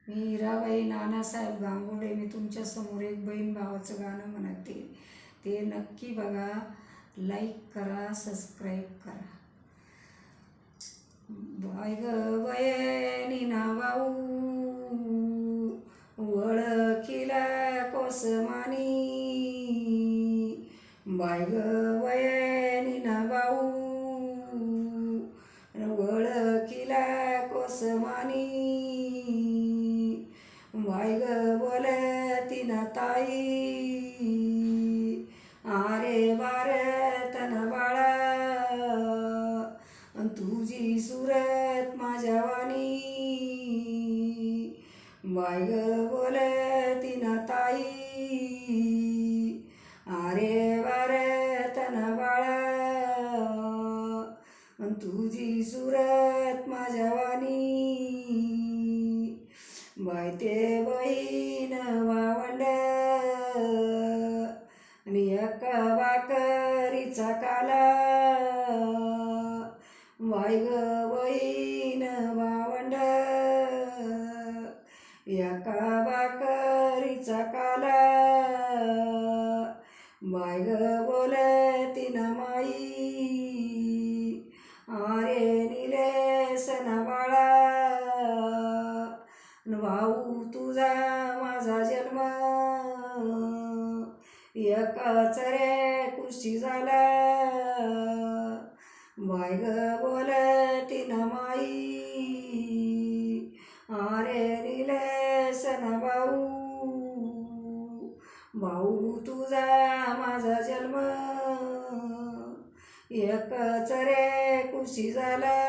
मी हिराबाई नानासाहेब गांगुर्डे. मी तुमच्यासमोर एक बहीण भावाचं गाणं म्हणते, ते नक्की बघा, लाईक करा, सबस्क्राईब करा. बाय ग बहिणी ना भाऊ, ओळखीला कोसमानी. बाय ग बहिणी ना भाऊ, ओळखीला कोसमानी. बाय ग बोलती ना ताई, आरे भारतन बाळा. तुझी सुरत माझ्या वाणी. बाय ग बोलती ना ताई, आरे भारतन बाळा. तुझी सुरत माझ्या वाणी. बाय ते बहीण भावंड, एका भाकरीचा काला. बाय ग बहीण भावंड, एका भाकरीचा काला. बाय ग बोलती ना माई, आरे निलेसन बाळा. भाऊ तुझा माझा जन्म, एकाच रे कुशी झाला. बाय ग बोलती ना माई, आरे निलेसन भाऊ. भाऊ तुझा माझा जन्म, एकच रे कुशी झाला.